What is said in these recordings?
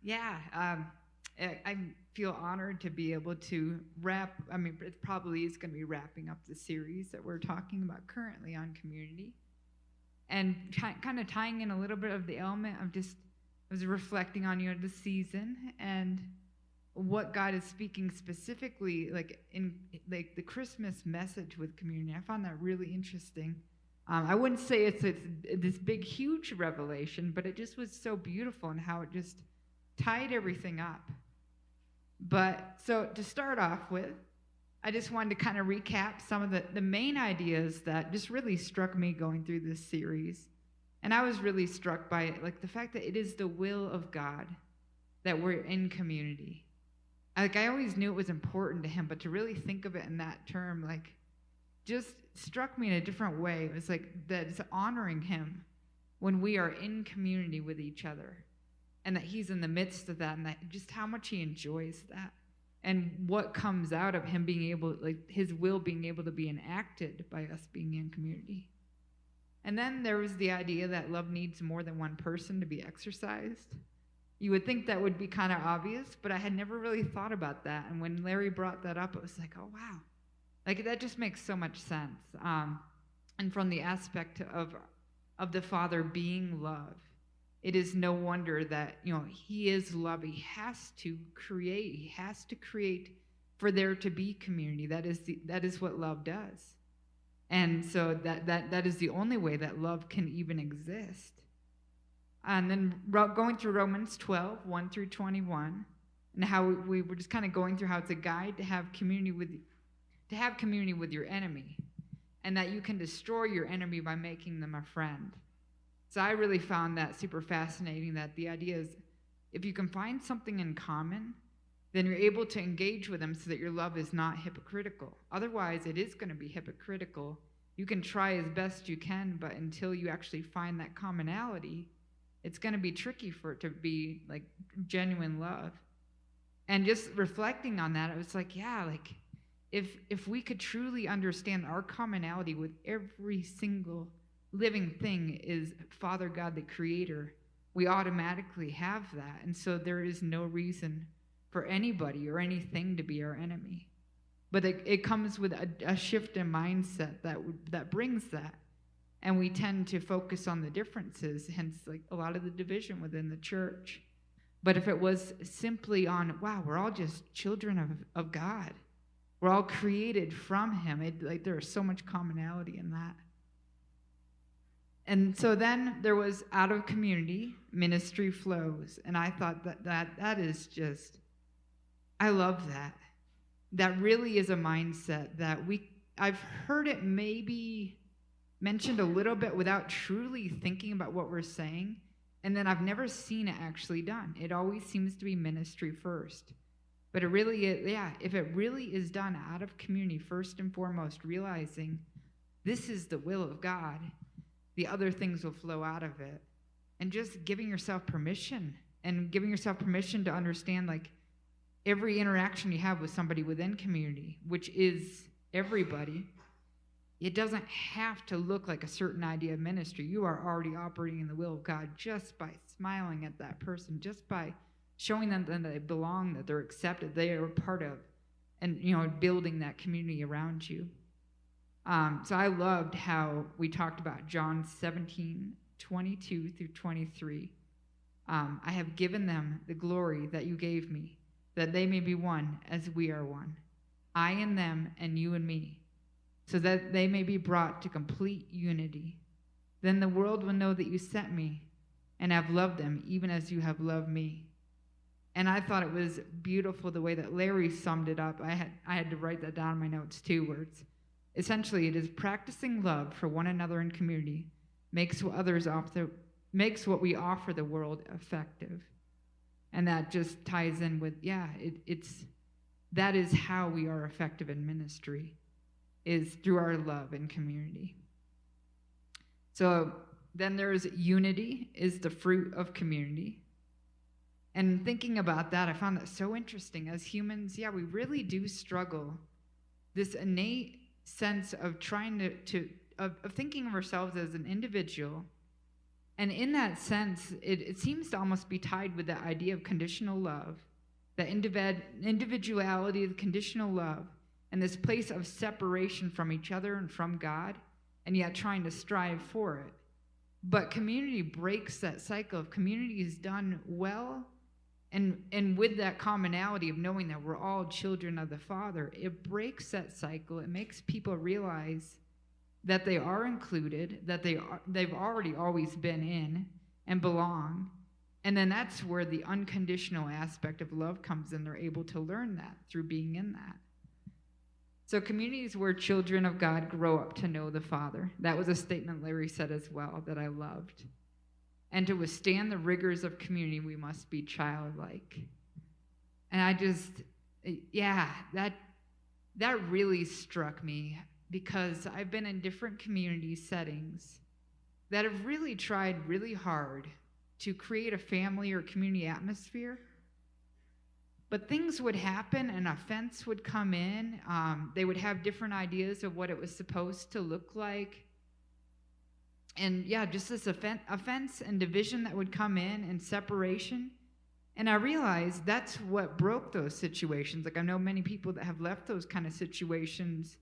Yeah, I feel honored to be able to wrap. I mean, it probably is going to be wrapping up the series that we're talking about currently on community, and kind of tying in a little bit of the element of just I was reflecting on the season and what God is speaking specifically, like in like the Christmas message with community. I found that really interesting. I wouldn't say it's this big, huge revelation, but it just was so beautiful and how it just tied everything up. But so to start off with, I just wanted to kind of recap some of the main ideas that just really struck me going through this series. And I was really struck by it, like the fact that it is the will of God that we're in community. Like I always knew it was important to him, but to really think of it in that term, like just struck me in a different way. It was like that it's honoring him when we are in community with each other and that he's in the midst of that and that just how much he enjoys that and what comes out of him being able, like his will being able to be enacted by us being in community. And then there was the idea that love needs more than one person to be exercised. You would think that would be kind of obvious, but I had never really thought about that. And when Larry brought that up, it was like, oh, wow. Like, that just makes so much sense. And from the aspect of the Father being love, it is no wonder that, he is love. He has to create for there to be community. That is what love does. And so that is the only way that love can even exist. And then going through Romans 12, 1 through 21, and how we were just kind of going through how it's a guide to have community with your enemy, and that you can destroy your enemy by making them a friend. So I really found that super fascinating, that the idea is if you can find something in common, then you're able to engage with them so that your love is not hypocritical. Otherwise, it is going to be hypocritical. You can try as best you can, but until you actually find that commonality, it's going to be tricky for it to be like genuine love. And just reflecting on that, it was like, yeah, like if we could truly understand our commonality with every single living thing is Father God, the Creator, we automatically have that. And so there is no reason for anybody or anything to be our enemy. But it comes with a shift in mindset that brings that. And we tend to focus on the differences, hence like a lot of the division within the church. But if it was simply on, wow, we're all just children of God. We're all created from him. There is so much commonality in that. And so then there was out of community, ministry flows. And I thought that is just, I love that. That really is a mindset that I've heard it maybe mentioned a little bit without truly thinking about what we're saying. And then I've never seen it actually done. It always seems to be ministry first. But it really is, yeah, if it really is done out of community, first and foremost, realizing this is the will of God, the other things will flow out of it. And just giving yourself permission to understand like every interaction you have with somebody within community, which is everybody, it doesn't have to look like a certain idea of ministry. You are already operating in the will of God just by smiling at that person, just by showing them that they belong, that they're accepted, they are a part of, and building that community around you. So I loved how we talked about John 17:22 through 23. I have given them the glory that you gave me, that they may be one as we are one, I and them and you and me, so that they may be brought to complete unity. Then the world will know that you sent me and have loved them even as you have loved me. And I thought it was beautiful the way that Larry summed it up. I had to write that down in my notes too, where it's essentially it is practicing love for one another in community makes what we offer the world effective. And that just ties in with, that is how we are effective in ministry, is through our love and community. So then there's unity is the fruit of community. And thinking about that, I found that so interesting. As humans, we really do struggle. This innate sense of trying of thinking of ourselves as an individual And in that sense, it seems to almost be tied with the idea of conditional love, the individuality, the conditional love, and this place of separation from each other and from God, and yet trying to strive for it. But community breaks that cycle. If community is done well, and with that commonality of knowing that we're all children of the Father, it breaks that cycle. It makes people realize that they are included, that they've already always been in and belong. And then that's where the unconditional aspect of love comes in. They're able to learn that through being in that. So communities where children of God grow up to know the Father. That was a statement Larry said as well that I loved. And to withstand the rigors of community, we must be childlike. And I just, yeah, that really struck me, because I've been in different community settings that have really tried really hard to create a family or community atmosphere. But things would happen, an offense would come in. They would have different ideas of what it was supposed to look like. And yeah, just this offense and division that would come in and separation. And I realized that's what broke those situations. Like, I know many people that have left those kind of situations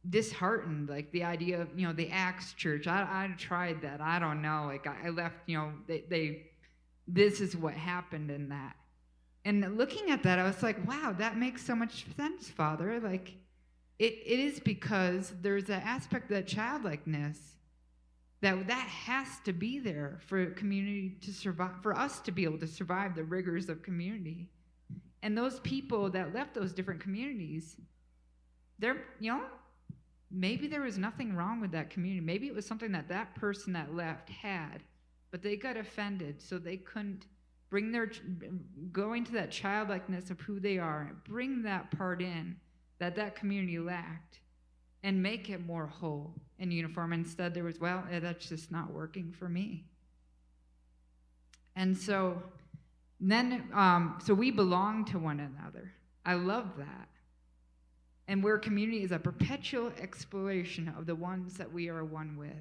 disheartened, like the idea of, the Acts church. I tried that. I don't know. Like, I left, this is what happened in that. And looking at that, I was like, wow, that makes so much sense, Father. Like, it is because there's an aspect of that childlikeness that has to be there for community to survive, for us to be able to survive the rigors of community. And those people that left those different communities, they're, maybe there was nothing wrong with that community. Maybe it was something that person that left had, but they got offended, so they couldn't go into that childlikeness of who they are, and bring that part in that community lacked, and make it more whole and uniform. Instead, there was, that's just not working for me. And so then, so we belong to one another. I love that. And where community is a perpetual exploration of the ones that we are one with.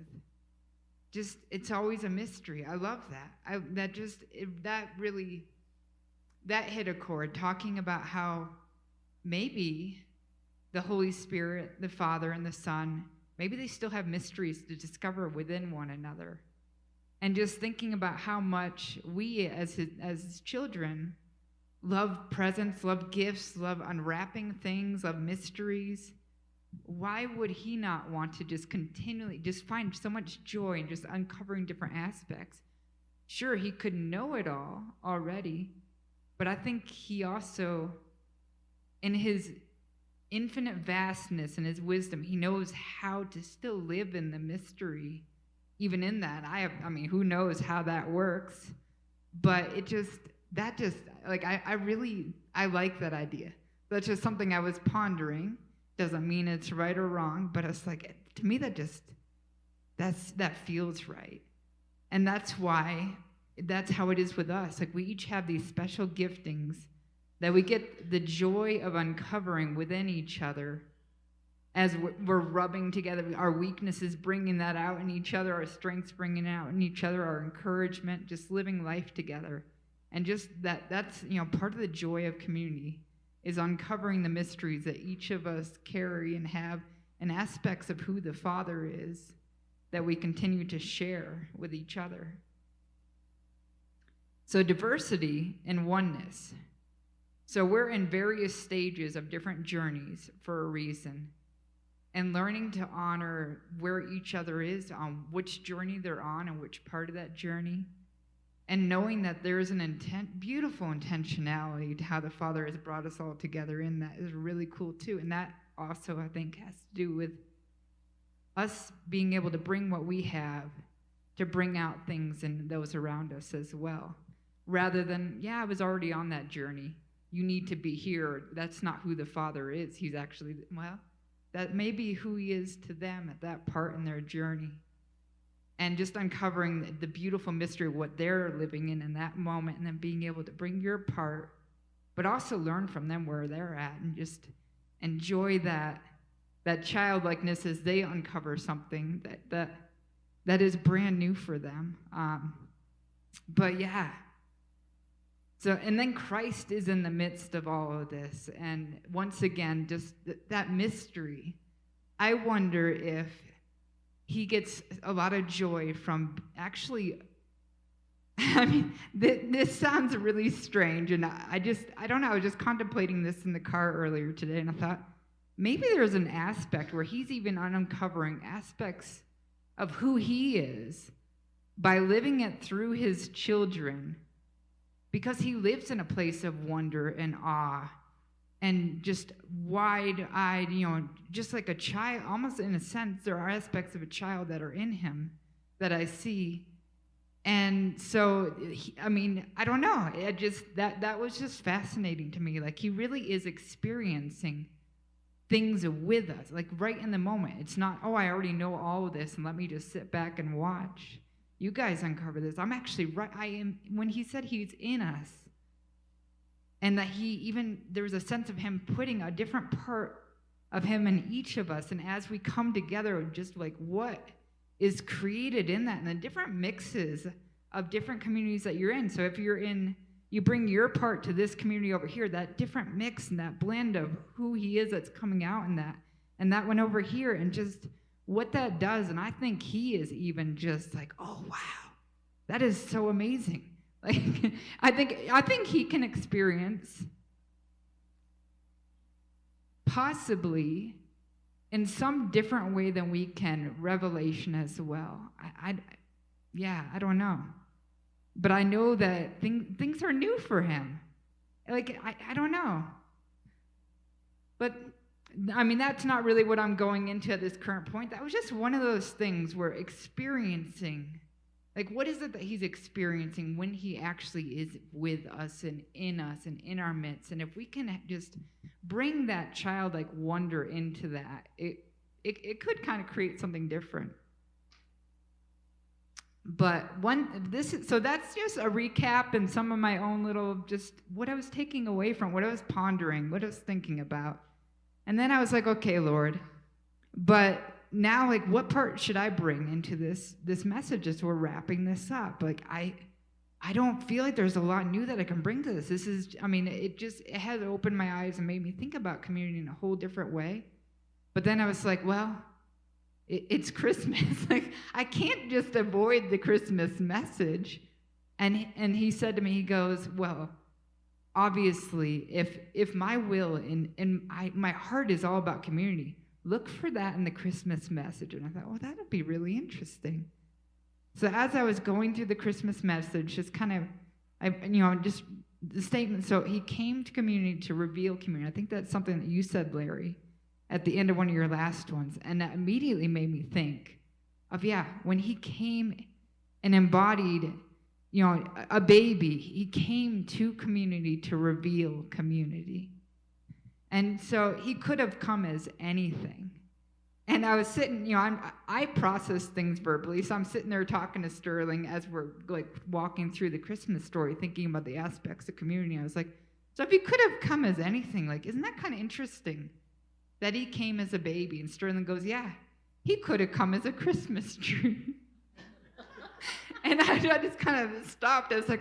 Just, it's always a mystery. I love that. That hit a chord, talking about how maybe the Holy Spirit, the Father, and the Son, maybe they still have mysteries to discover within one another. And just thinking about how much we as his children love presents, love gifts, love unwrapping things, love mysteries. Why would he not want to just continually just find so much joy in just uncovering different aspects? Sure, he could know it all already, but I think he also, in his infinite vastness and his wisdom, he knows how to still live in the mystery, even in that. I who knows how that works, but I like that idea. That's just something I was pondering. Doesn't mean it's right or wrong, but it's like, to me, that feels right. And that's how it is with us. Like, we each have these special giftings that we get the joy of uncovering within each other as we're rubbing together our weaknesses, bringing that out in each other, our strengths bringing it out in each other, our encouragement, just living life together. And just that's part of the joy of community, is uncovering the mysteries that each of us carry and have, and aspects of who the Father is that we continue to share with each other. So diversity and oneness. So we're in various stages of different journeys for a reason, and learning to honor where each other is, on which journey they're on and which part of that journey. And knowing that there is beautiful intentionality to how the Father has brought us all together in that is really cool too. And that also, I think, has to do with us being able to bring what we have to bring out things in those around us as well. Rather than, I was already on that journey. You need to be here. That's not who the Father is. He's actually, that may be who he is to them at that part in their journey. And just uncovering the beautiful mystery of what they're living in that moment, and then being able to bring your part, but also learn from them where they're at, and just enjoy that childlikeness as they uncover something that that is brand new for them. But yeah. So, and then Christ is in the midst of all of this. And once again, just that mystery. I wonder if he gets a lot of joy from actually, I mean, this sounds really strange. And I don't know, I was just contemplating this in the car earlier today. And I thought, maybe there's an aspect where he's even uncovering aspects of who he is by living it through his children, because he lives in a place of wonder and awe and just wide-eyed, just like a child. Almost in a sense, there are aspects of a child that are in him that I see. And so, I don't know. It just that was just fascinating to me. Like, he really is experiencing things with us, like right in the moment. It's not, oh, I already know all of this and let me just sit back and watch. You guys uncover this. I'm actually right. I am, when he said he's in us, and that there's a sense of him putting a different part of him in each of us. And as we come together, just like what is created in that, and the different mixes of different communities that you're in. So if you're in, you bring your part to this community over here, that different mix and that blend of who he is that's coming out in that, and that one over here, and just what that does. And I think he is even just like, oh wow, that is so amazing. Like, I think he can experience possibly in some different way than we can revelation as well. I don't know, but I know that things are new for him. Like, I don't know, but that's not really what I'm going into at this current point. That was just one of those things where experiencing, like, what is it that he's experiencing when he actually is with us and in our midst? And if we can just bring that childlike wonder into that, it could kind of create something different. But so that's just a recap and some of my own little, just what I was taking away from, what I was pondering, what I was thinking about. And then I was like, okay, Lord, but now, like, what part should I bring into this message as we're wrapping this up? Like, I don't feel like there's a lot new that I can bring to this. This is, it has opened my eyes and made me think about community in a whole different way. But then I was like, well, it's Christmas. Like, I can't just avoid the Christmas message. And he said to me, he goes, well, obviously, if my will and my heart is all about community, look for that in the Christmas message. And I thought, well, that would be really interesting. So as I was going through the Christmas message, just kind of, just the statement. So he came to community to reveal community. I think that's something that you said, Larry, at the end of one of your last ones. And that immediately made me think of, when he came and embodied, a baby, he came to community to reveal community. And so he could have come as anything. And I was sitting, I process things verbally, so I'm sitting there talking to Sterling as we're like walking through the Christmas story, thinking about the aspects of community. I was like, so if he could have come as anything, like, isn't that kind of interesting that he came as a baby? And Sterling goes, yeah, he could have come as a Christmas tree. And I just kind of stopped. I was like,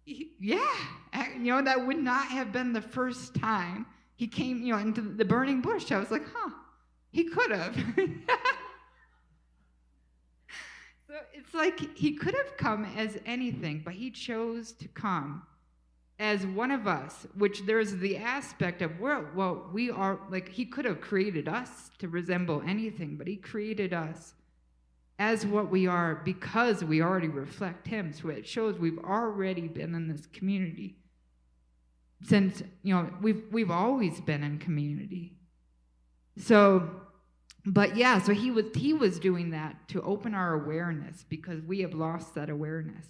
yeah, that would not have been the first time he came, into the burning bush. I was like, he could have. So it's like he could have come as anything, but he chose to come as one of us, which there's the aspect of, we are, like, he could have created us to resemble anything, but he created us as what we are because we already reflect him. So it shows we've already been in this community since, we've always been in community. So, but so he was doing that to open our awareness because we have lost that awareness.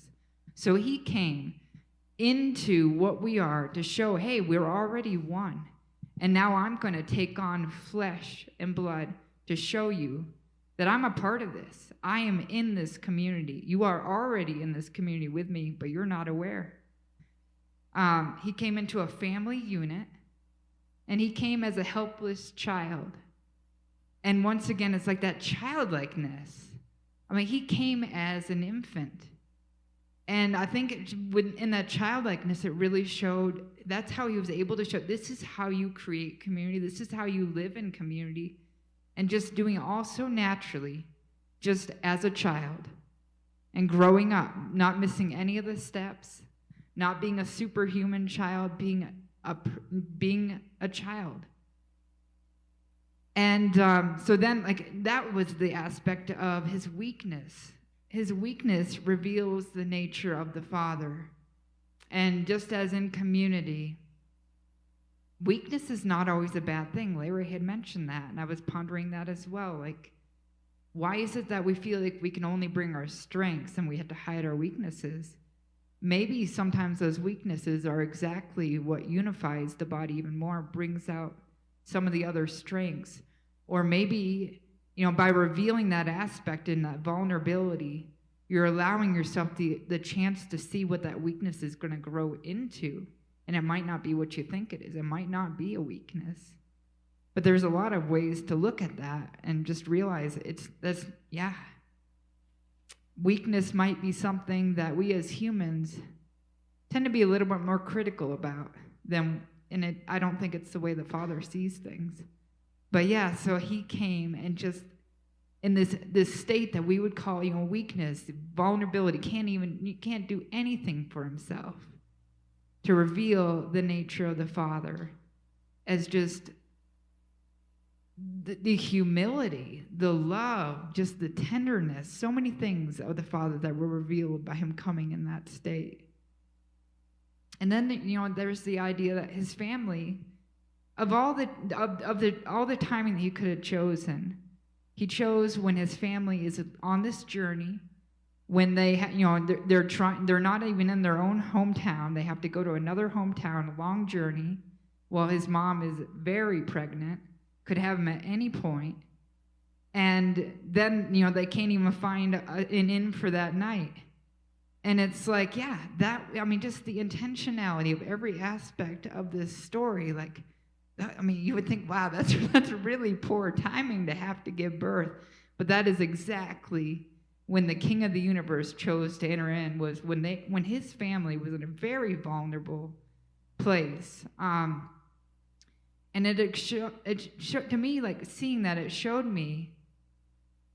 So he came into what we are to show, hey, we're already one. And now I'm going to take on flesh and blood to show you that I'm a part of this. I am in this community. You are already in this community with me, but you're not aware. He came into a family unit, and he came as a helpless child. And once again, it's like that childlikeness I mean, he came as an infant. And I think in that childlikeness, it really showed, that's how he was able to show, this is how you create community. This is how you live in community. And just doing it all so naturally, just as a child. And growing up, not missing any of the steps, not being a superhuman child, being a child. And so then, like, that was the aspect of his weakness. His weakness reveals the nature of the Father. And just as in community, weakness is not always a bad thing. Larry had mentioned that, and I was pondering that as well. Like, why is it that we feel like we can only bring our strengths and we have to hide our weaknesses? Maybe sometimes those weaknesses are exactly what unifies the body even more, brings out some of the other strengths. Or maybe, by revealing that aspect and that vulnerability, you're allowing yourself the chance to see what that weakness is going to grow into. And it might not be what you think it is. It might not be a weakness. But there's a lot of ways to look at that and just realize weakness might be something that we as humans tend to be a little bit more critical about I don't think it's the way the Father sees things. But yeah, so he came and just in this state that we would call, weakness, vulnerability, can't do anything for himself, to reveal the nature of the Father as just the humility, the love, just the tenderness, so many things of the Father that were revealed by him coming in that state. And then, there's the idea that his family, of all the timing that he could have chosen, he chose when his family is on this journey, when they, they're not even in their own hometown. They have to go to another hometown, a long journey, while his mom is very pregnant, could have him at any point. And then, they can't even find an inn for that night. And it's like, just the intentionality of every aspect of this story, like, you would think, wow, that's really poor timing to have to give birth. But that is exactly when the King of the universe chose to enter in, was when his family was in a very vulnerable place. And it showed to me, like, seeing that, it showed me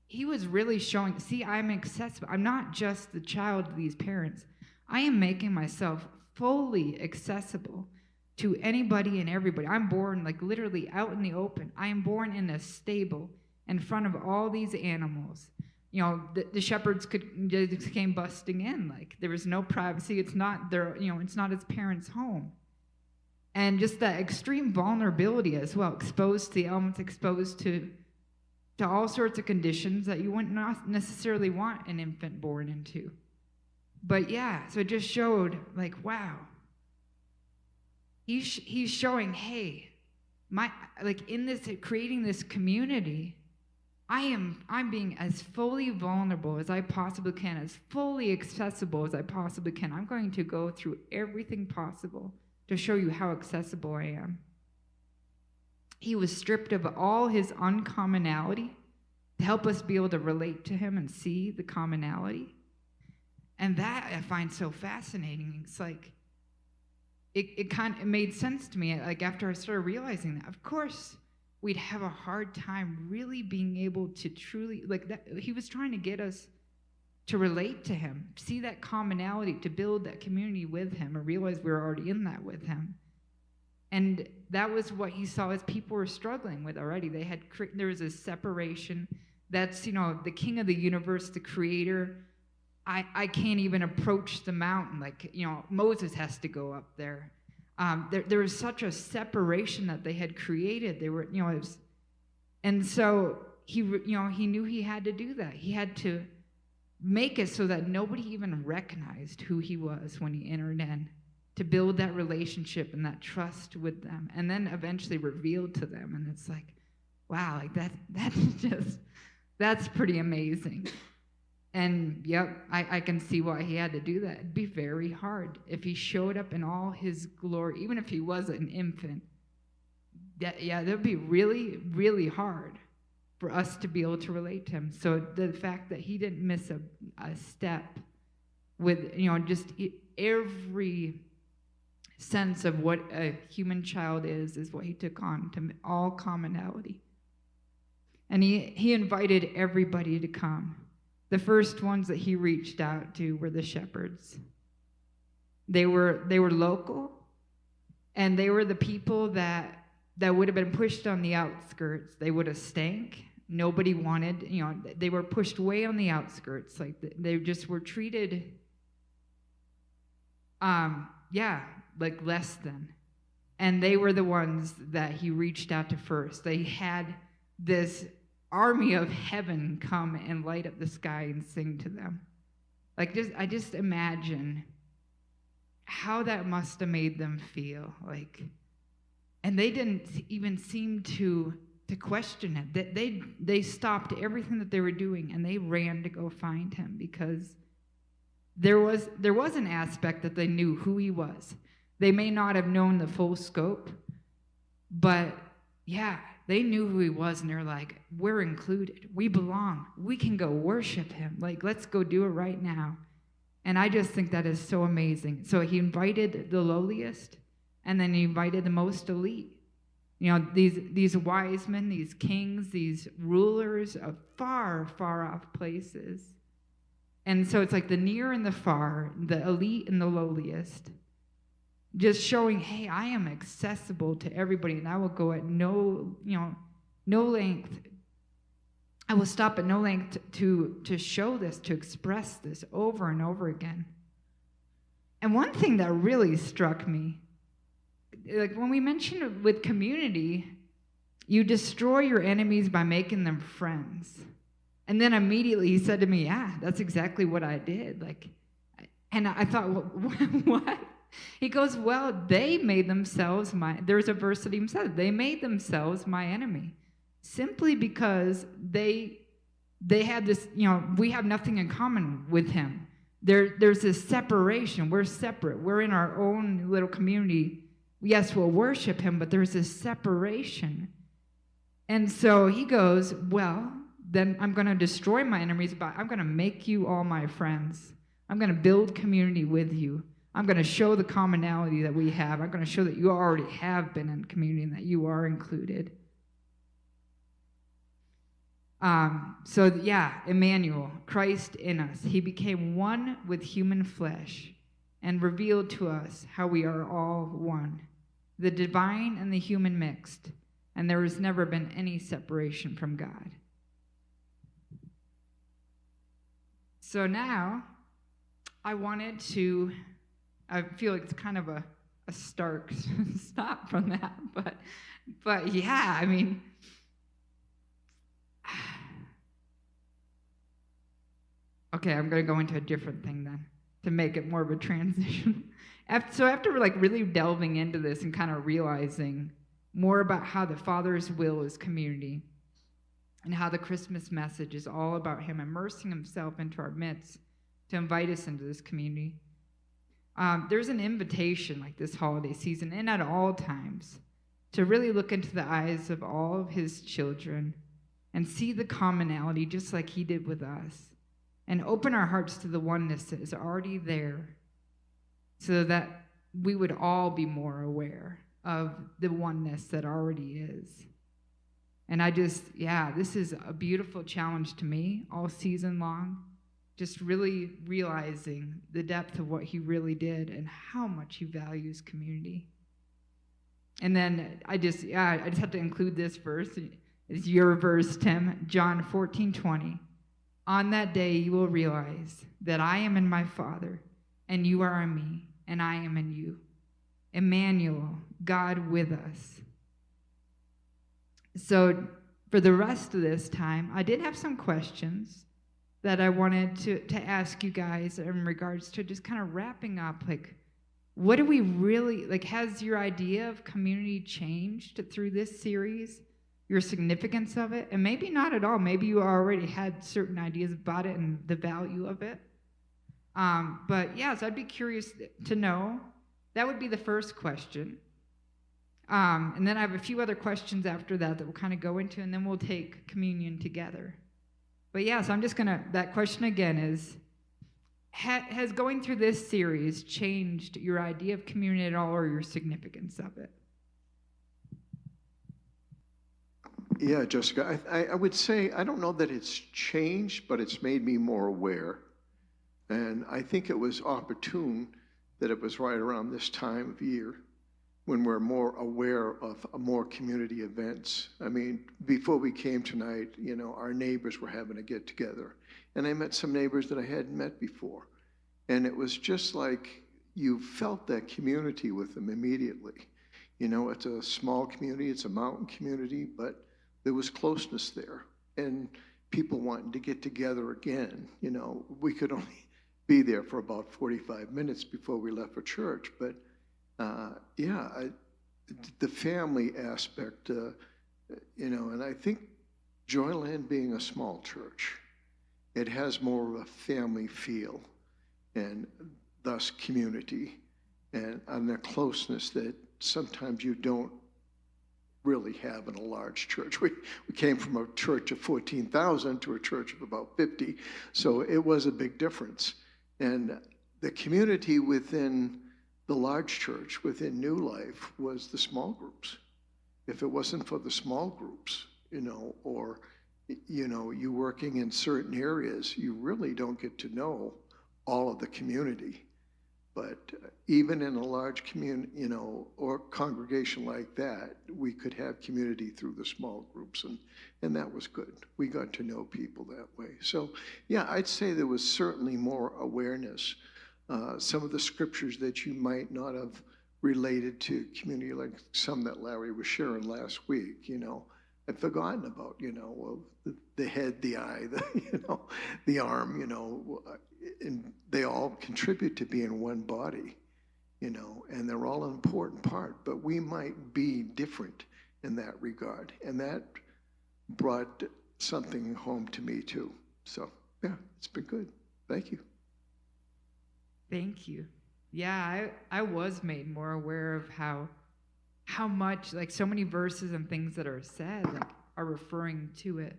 he was really showing, I'm accessible. I'm not just the child of these parents. I am making myself fully accessible to anybody and everybody. I'm born, like, literally out in the open. I am born in a stable in front of all these animals. The shepherds just came busting in. Like, there was no privacy. It's not it's not his parents' home. And just that extreme vulnerability as well, exposed to the elements, exposed to all sorts of conditions that you wouldn't not necessarily want an infant born into. But yeah, so it just showed, like, wow. He's showing, hey, in this, creating this community, I'm being as fully vulnerable as I possibly can, as fully accessible as I possibly can. I'm going to go through everything possible to show you how accessible I am. He was stripped of all his uncommonality to help us be able to relate to him and see the commonality. And that I find so fascinating. It's like, it made sense to me, like, after I started realizing that. Of course, we'd have a hard time really being able to truly, like, that. He was trying to get us to relate to him, see that commonality, to build that community with him, and realize we were already in that with him. And that was what he saw as people were struggling with already. There was a separation. That's, the King of the universe, the creator. I can't even approach the mountain. Like, Moses has to go up there. There was such a separation that they had created. They were, and so he knew he had to do that. He had to make it so that nobody even recognized who he was when he entered in, to build that relationship and that trust with them, and then eventually revealed to them. And it's like, wow, like that's pretty amazing. And yep, I can see why he had to do that. It'd be very hard if he showed up in all his glory, even if he was an infant. That would be really, really hard for us to be able to relate to him. So the fact that he didn't miss a step with, just every sense of what a human child is what he took on, to all commonality. And he invited everybody to come. The first ones that he reached out to were the shepherds. They were local, and they were the people that would have been pushed on the outskirts. They would have stank. Nobody wanted, they were pushed way on the outskirts. Like they just were treated, like less than. And they were the ones that he reached out to first. They had this army of heaven come and light up the sky and sing to them. Like, I just imagine how that must have made them feel. Like, and they didn't even seem to question it. They stopped everything that they were doing and they ran to go find him, because there was an aspect that they knew who he was. They may not have known the full scope, but yeah, they knew who he was, and they're like, we're included. We belong. We can go worship him. Like, let's go do it right now. And I just think that is so amazing. So he invited the lowliest, and then he invited the most elite. These wise men, these kings, these rulers of far, far off places. And so it's like the near and the far, the elite and the lowliest, just showing, hey, I am accessible to everybody, and I will go at no length. I will stop at no length to show this, to express this over and over again. And one thing that really struck me, like when we mentioned with community, you destroy your enemies by making them friends. And then immediately he said to me, yeah, that's exactly what I did. Like, and I thought, well, what? He goes, well, they made themselves there's a verse that he said, they made themselves my enemy. Simply because they had this, we have nothing in common with him. There's this separation. We're separate. We're in our own little community. Yes, we'll worship him, but there's this separation. And so he goes, well, then I'm going to destroy my enemies, but I'm going to make you all my friends. I'm going to build community with you. I'm going to show the commonality that we have. I'm going to show that you already have been in community and that you are included. Emmanuel, Christ in us. He became one with human flesh and revealed to us how we are all one, the divine and the human mixed, and there has never been any separation from God. So now, I feel like it's kind of a stark stop from that, but yeah, I mean, okay, I'm going to go into a different thing then to make it more of a transition. So after like really delving into this and kind of realizing more about how the Father's will is community and how the Christmas message is all about him immersing himself into our midst to invite us into this community, there's an invitation like this holiday season and at all times to really look into the eyes of all of his children and see the commonality just like he did with us, and open our hearts to the oneness that is already there so that we would all be more aware of the oneness that already is. And this is a beautiful challenge to me all season long, just really realizing the depth of what he really did and how much he values community. And then I just have to include this verse. It's your verse, Tim, John 14:20. On that day you will realize that I am in my Father, and you are in me, and I am in you. Emmanuel, God with us. So for the rest of this time, I did have some questions that I wanted to ask you guys in regards to just kind of wrapping up, like, what do we really, like, has your idea of community changed through this series? Your significance of it? And maybe not at all. Maybe you already had certain ideas about it and the value of it. But yeah, so I'd be curious to know. That would be the first question. And then I have a few other questions after that we'll kind of go into, and then we'll take communion together. But yeah, so I'm just gonna, that question again is, has going through this series changed your idea of communion at all, or your significance of it? Yeah, Jessica, I would say, I don't know that it's changed, but it's made me more aware. And I think it was opportune that it was right around this time of year when we're more aware of more community events. I mean, before we came tonight, you know, our neighbors were having a get together. And I met some neighbors that I hadn't met before. And it was just like you felt that community with them immediately. You know, it's a small community, it's a mountain community, but there was closeness there. And people wanting to get together again. You know, we could only be there for about 45 minutes before we left for church. But the family aspect, you know, and I think Joyland being a small church, it has more of a family feel, and thus community, and the closeness that sometimes you don't really have in a large church. We came from a church of 14,000 to a church of about 50, so it was a big difference. And the community within the large church, within New Life, was the small groups. If it wasn't for the small groups, you know, or, you know, you working in certain areas, you really don't get to know all of the community. But even in a large community, you know, or congregation like that, we could have community through the small groups, and that was good. We got to know people that way. So, yeah, I'd say there was certainly more awareness. Some of the scriptures that you might not have related to community, like some that Larry was sharing last week, you know, I'd forgotten about, you know, well, the head, the eye, you know, the arm, you know, and they all contribute to being one body, you know, and they're all an important part, but we might be different in that regard. And that brought something home to me too. So, yeah, it's been good. Thank you. Thank you. Yeah, I was made more aware of how much, like, so many verses and things that are said, like, are referring to it,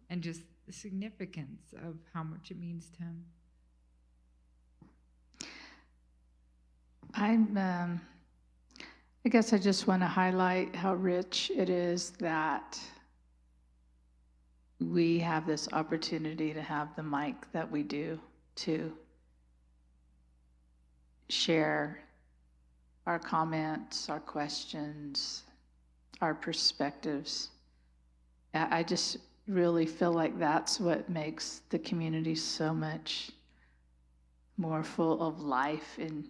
and just the significance of how much it means to him. I guess I just want to highlight how rich it is that we have this opportunity to have the mic that we do to share our comments, our questions, our perspectives. I just really feel like that's what makes the community so much more full of life and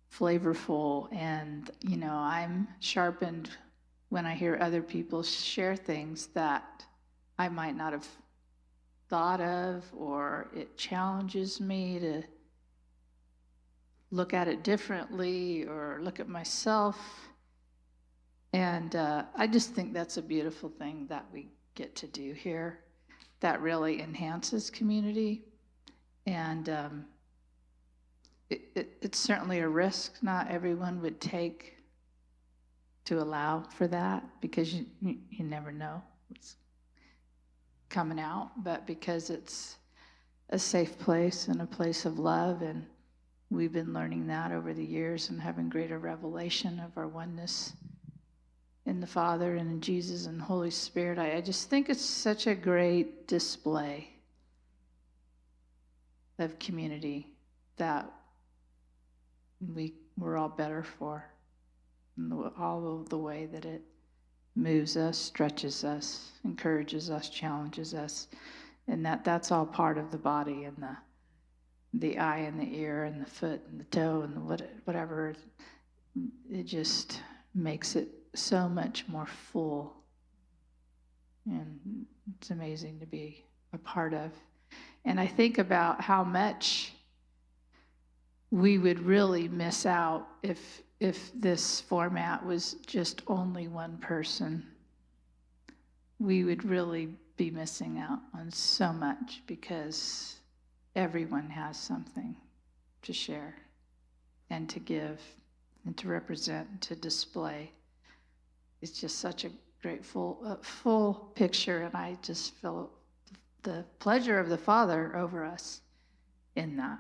flavorful. And, you know, I'm sharpened when I hear other people share things that I might not have thought of, or it challenges me to look at it differently or look at myself. And I just think that's a beautiful thing that we get to do here that really enhances community. And it's certainly a risk not everyone would take to allow for that, because you never know what's coming out, but because it's a safe place and a place of love, and we've been learning that over the years and having greater revelation of our oneness in the Father and in Jesus and Holy Spirit. I just think it's such a great display of community that we're all better for, in all of the way that it moves us, stretches us, encourages us, challenges us, and that's all part of the body, and the eye and the ear and the foot and the toe and whatever. It just makes it so much more full, and it's amazing to be a part of. And I think about how much we would really miss out if this format was just only one person. We would really be missing out on so much, because everyone has something to share and to give and to represent, to display. it's just such a great full picture, and I just feel the pleasure of the Father over us in that.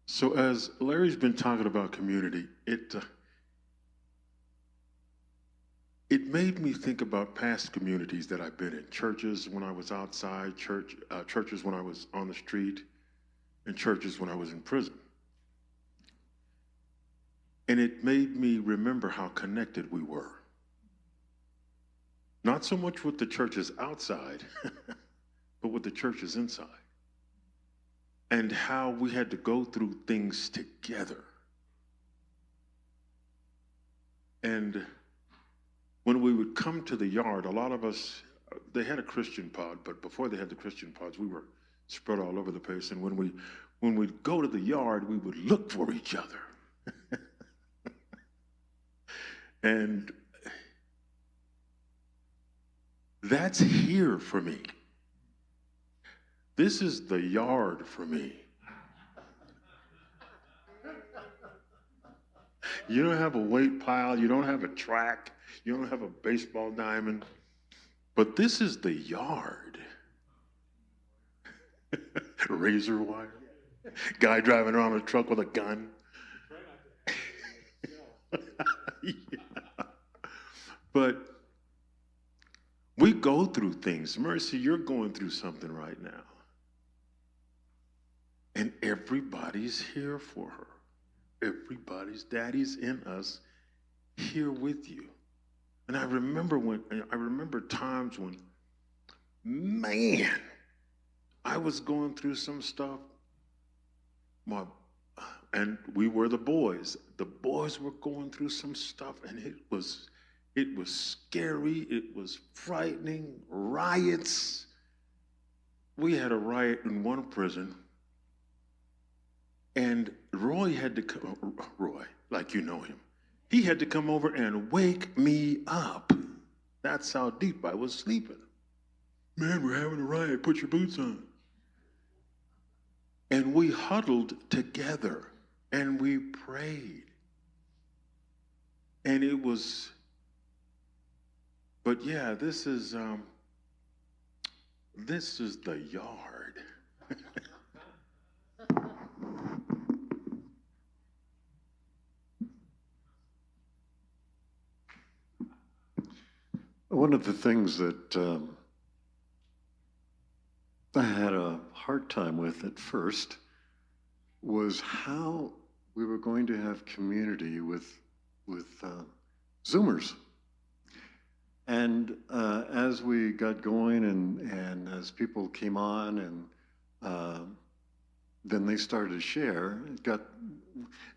So as Larry's been talking about community, it made me think about past communities that I've been in, churches when I was outside, churches when I was on the street, and churches when I was in prison. And it made me remember how connected we were. Not so much with the churches outside, but with the churches inside. And how we had to go through things together. And when we would come to the yard, a lot of us, they had a Christian pod, but before they had the Christian pods, we were spread all over the place. And when we'd go to the yard, we would look for each other. And that's here for me. This is the yard for me. You don't have a weight pile, you don't have a track, you don't have a baseball diamond, but this is the yard. Razor wire. Guy driving around a truck with a gun. Yeah. But we go through things. Mercy, you're going through something right now. And everybody's here for her. Everybody's daddy's in us here with you. And I remember times when, man, I was going through some stuff. And we were the boys. The boys were going through some stuff, and it was scary. It was frightening. Riots. We had a riot in one prison. And Roy had to come, Roy, like you know him, he had to come over and wake me up. That's how deep I was sleeping. Man, we're having a riot, put your boots on. And we huddled together and we prayed. And it was, but yeah, this is the yard. One of the things that I had a hard time with at first was how we were going to have community with Zoomers. And as we got going and as people came on and then they started to share,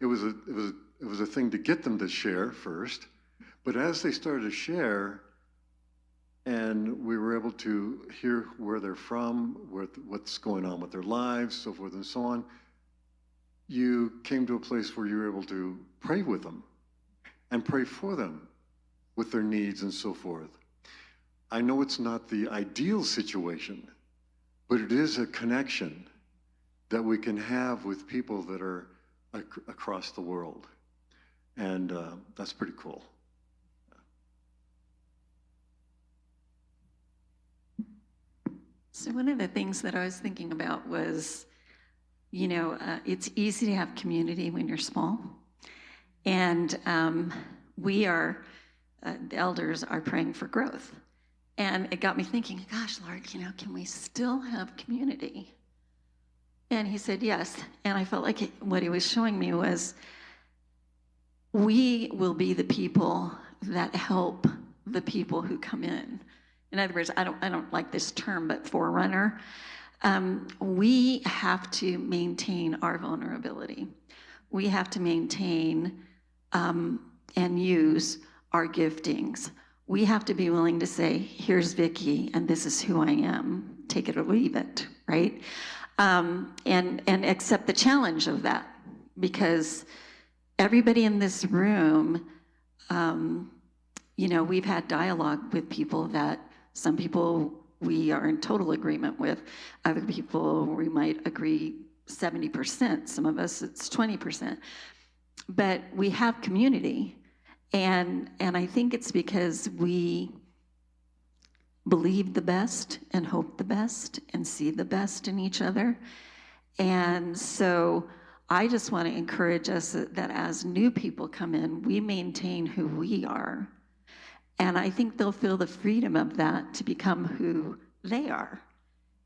it was a thing to get them to share first. But as they started to share, and we were able to hear where they're from, what's going on with their lives, so forth and so on, you came to a place where you were able to pray with them and pray for them with their needs and so forth. I know it's not the ideal situation, but it is a connection that we can have with people that are across the world. And that's pretty cool. So one of the things that I was thinking about was, it's easy to have community when you're small. And the elders are praying for growth. And it got me thinking, gosh, Lord, can we still have community? And he said, yes. And I felt like what he was showing me was, we will be the people that help the people who come in. In other words, I don't like this term, but forerunner. We have to maintain our vulnerability. We have to maintain and use our giftings. We have to be willing to say, here's Vicki, and this is who I am. Take it or leave it, right? And accept the challenge of that, because everybody in this room, we've had dialogue with people that some people we are in total agreement with. Other people, we might agree 70%. Some of us, it's 20%. But we have community, and I think it's because we believe the best and hope the best and see the best in each other. And so I just want to encourage us that as new people come in, we maintain who we are. And I think they'll feel the freedom of that to become who they are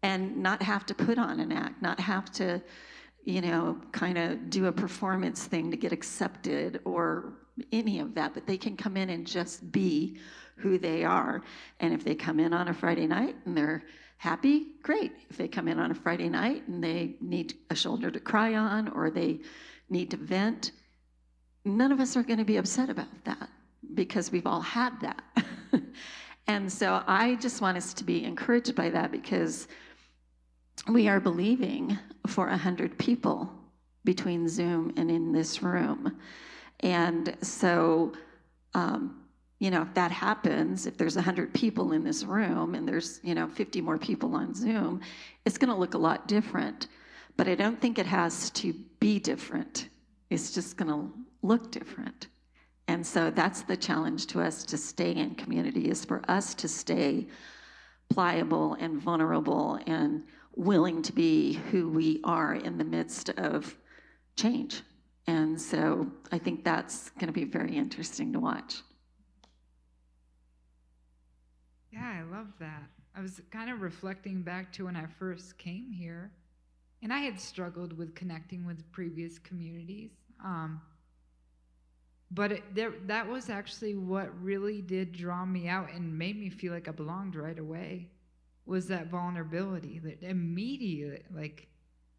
and not have to put on an act, not have to, kind of do a performance thing to get accepted or any of that, but they can come in and just be who they are. And if they come in on a Friday night and they're happy, great. If they come in on a Friday night and they need a shoulder to cry on or they need to vent, none of us are going to be upset about that because we've all had that. And so I just want us to be encouraged by that, because we are believing for 100 people between Zoom and in this room. And so, if that happens, if there's 100 people in this room and there's, 50 more people on Zoom, it's going to look a lot different. But I don't think it has to be different. It's just going to look different. And so that's the challenge to us, to stay in community, is for us to stay pliable and vulnerable and willing to be who we are in the midst of change. And so I think that's going to be very interesting to watch. Yeah, I love that. I was kind of reflecting back to when I first came here, and I had struggled with connecting with previous communities. But that was actually what really did draw me out and made me feel like I belonged right away, was that vulnerability, that immediate,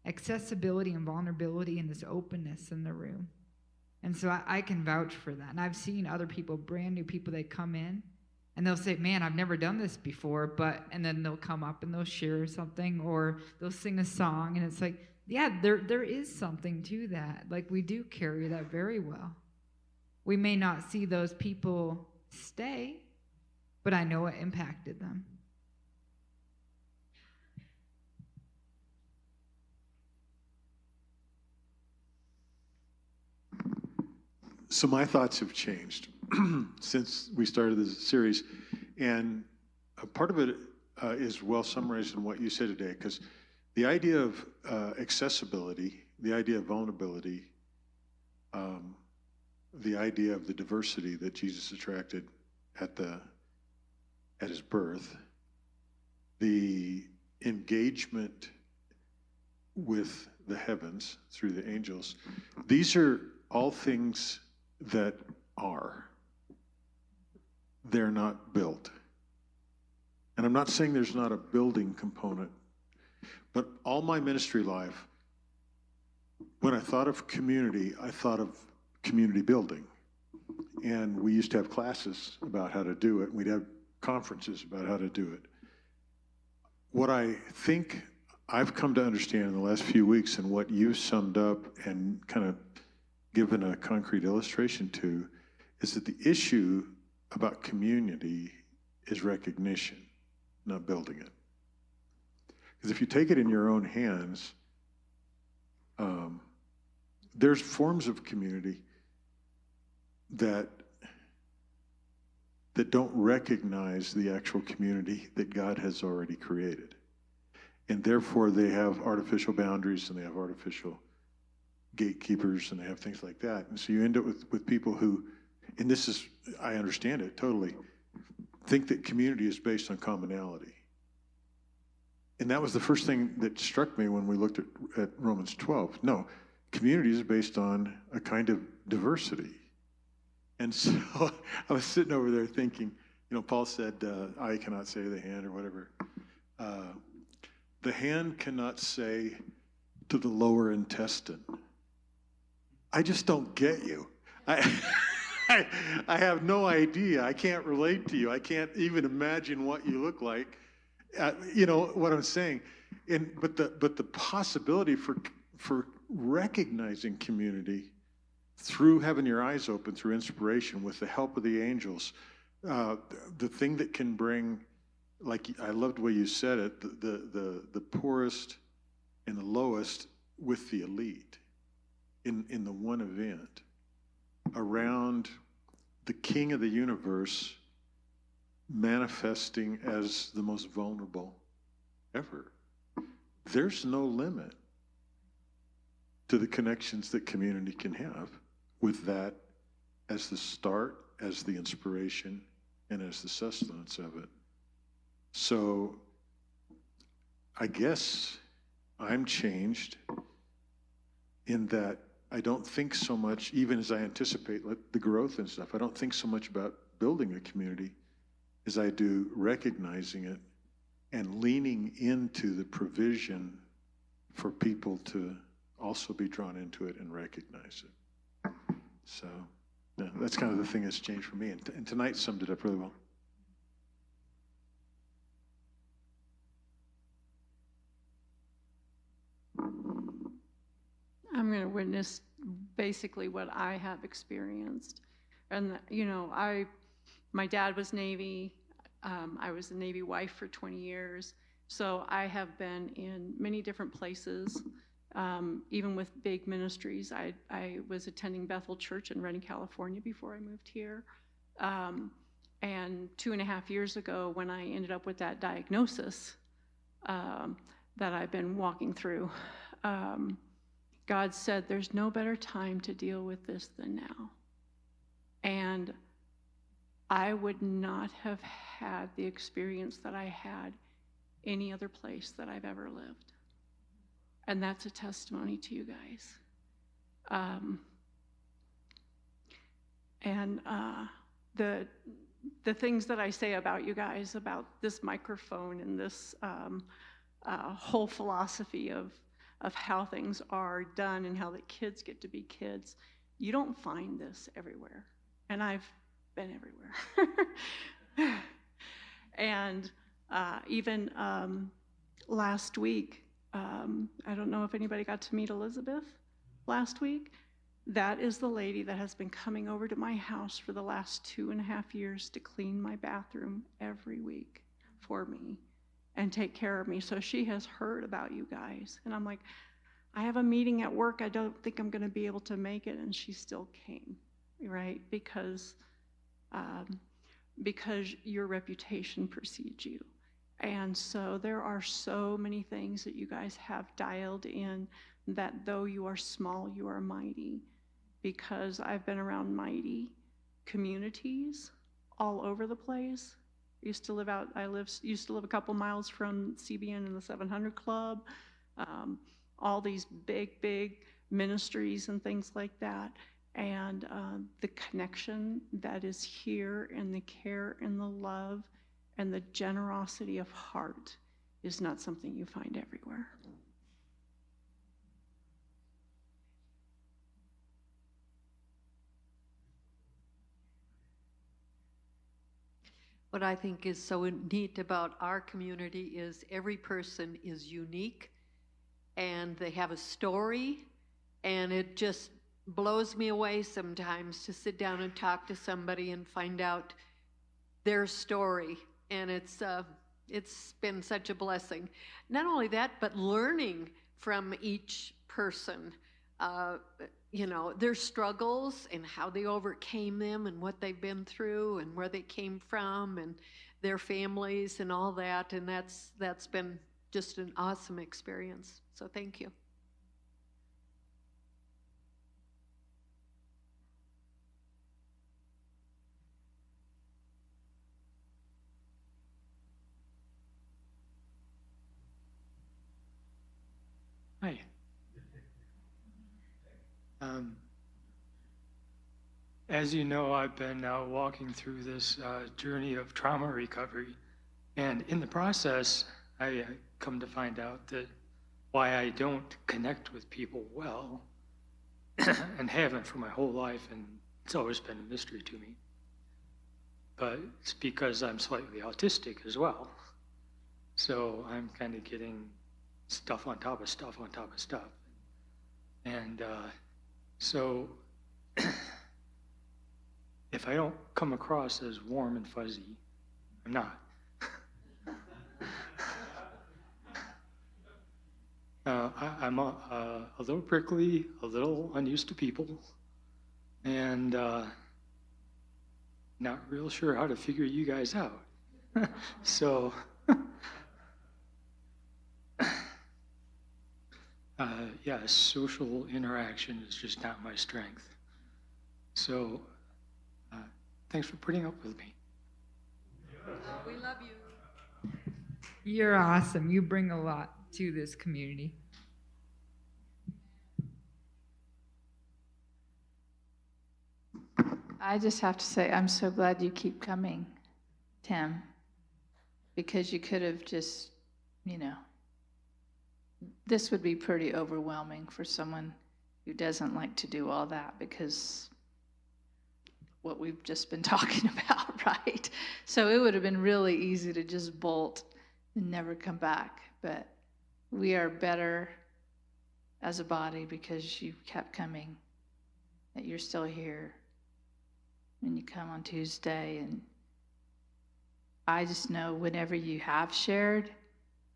accessibility and vulnerability and this openness in the room. And so I can vouch for that. And I've seen other people, brand new people, that come in and they'll say, man, I've never done this before, and then they'll come up and they'll share something or they'll sing a song, and it's like, yeah, there is something to that. We do carry that very well. We may not see those people stay, but I know it impacted them. So my thoughts have changed since we started this series, and a part of it is well summarized in what you said today, because the idea of accessibility, the idea of vulnerability, the idea of the diversity that Jesus attracted at his birth, the engagement with the heavens through the angels, these are all things that are. They're not built. And I'm not saying there's not a building component, but all my ministry life, when I thought of community, I thought of community building. And we used to have classes about how to do it. We'd have conferences about how to do it. What I think I've come to understand in the last few weeks, and what you summed up and kind of given a concrete illustration to, is that the issue about community is recognition, not building it. Because if you take it in your own hands, there's forms of community that don't recognize the actual community that God has already created. And therefore they have artificial boundaries, and they have artificial gatekeepers, and they have things like that. And so you end up with people who, and this is, I understand it totally, think that community is based on commonality. And that was the first thing that struck me when we looked at Romans 12. No, community is based on a kind of diversity. And so I was sitting over there thinking, Paul said, eye cannot say to the hand, or whatever. The hand cannot say to the lower intestine, I just don't get you. I have no idea. I can't relate to you. I can't even imagine what you look like. You know what I'm saying? But the possibility for recognizing community through having your eyes open, through inspiration, with the help of the angels, the thing that can bring like, I loved the way you said it, the poorest and the lowest with the elite in the one event around the king of the universe manifesting as the most vulnerable ever. There's no limit to the connections that community can have with that as the start, as the inspiration, and as the sustenance of it. So I guess I'm changed in that I don't think so much, even as I anticipate the growth and stuff, I don't think so much about building a community as I do recognizing it and leaning into the provision for people to also be drawn into it and recognize it. So yeah, that's kind of the thing that's changed for me. And tonight summed it up really well. I'm going to witness basically what I have experienced. And, you know, my dad was Navy. I was a Navy wife for 20 years. So I have been in many different places, even with big ministries. I was attending Bethel Church in Redding, California before I moved here. And 2.5 years ago, when I ended up with that diagnosis that I've been walking through, God said, there's no better time to deal with this than now. And I would not have had the experience that I had any other place that I've ever lived. And that's a testimony to you guys. The things that I say about you guys, about this microphone and this whole philosophy of how things are done and how the kids get to be kids, you don't find this everywhere. And I've been everywhere. And even last week, I don't know if anybody got to meet Elizabeth last week. That is the lady that has been coming over to my house for the last 2.5 years to clean my bathroom every week for me and take care of me. So she has heard about you guys. And I'm like, I have a meeting at work. I don't think I'm going to be able to make it. And she still came, right? Because your reputation precedes you. And so there are so many things that you guys have dialed in that though you are small, you are mighty. Because I've been around mighty communities all over the place. I used to live a couple miles from CBN and the 700 Club. All these big ministries and things like that. And the connection that is here and the care and the love and the generosity of heart is not something you find everywhere. What I think is so neat about our community is every person is unique and they have a story, and it just blows me away sometimes to sit down and talk to somebody and find out their story. And it's been such a blessing. Not only that, but learning from each person, you know, their struggles and how they overcame them and what they've been through and where they came from and their families and all that. And that's been just an awesome experience. So thank you. Hi. As you know, I've been walking through this journey of trauma recovery, and in the process, I come to find out that why I don't connect with people well, and haven't for my whole life, and it's always been a mystery to me. But it's because I'm slightly autistic as well. So I'm kind of getting stuff on top of stuff on top of stuff. And so if I don't come across as warm and fuzzy, I'm not. I'm a little prickly, a little unused to people, and not real sure how to figure you guys out. So, yeah, social interaction is just not my strength. So, thanks for putting up with me. We love you. You're awesome. You bring a lot to this community. I just have to say, I'm so glad you keep coming, Tim, because you could have just, this would be pretty overwhelming for someone who doesn't like to do all that, because what we've just been talking about, right? So it would have been really easy to just bolt and never come back. But we are better as a body because you kept coming, that you're still here. And you come on Tuesday, and I just know whenever you have shared,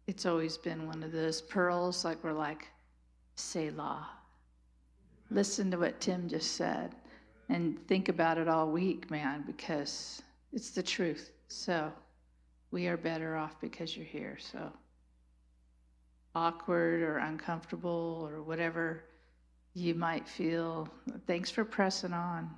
it's always been one of those pearls, like we're like, Selah. Listen to what Tim just said and think about it all week, man, because it's the truth. So we are better off because you're here. So awkward or uncomfortable or whatever you might feel, thanks for pressing on.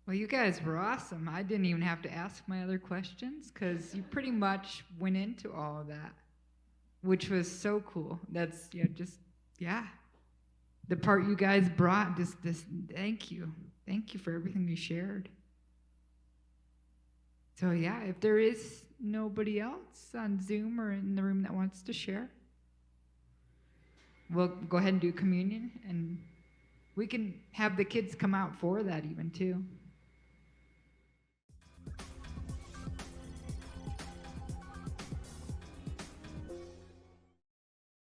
Well, you guys were awesome. I didn't even have to ask my other questions because you pretty much went into all of that, which was so cool. That's, the part you guys brought, just this, thank you. Thank you for everything you shared. So yeah, if there is nobody else on Zoom or in the room that wants to share, we'll go ahead and do communion, and we can have the kids come out for that even too.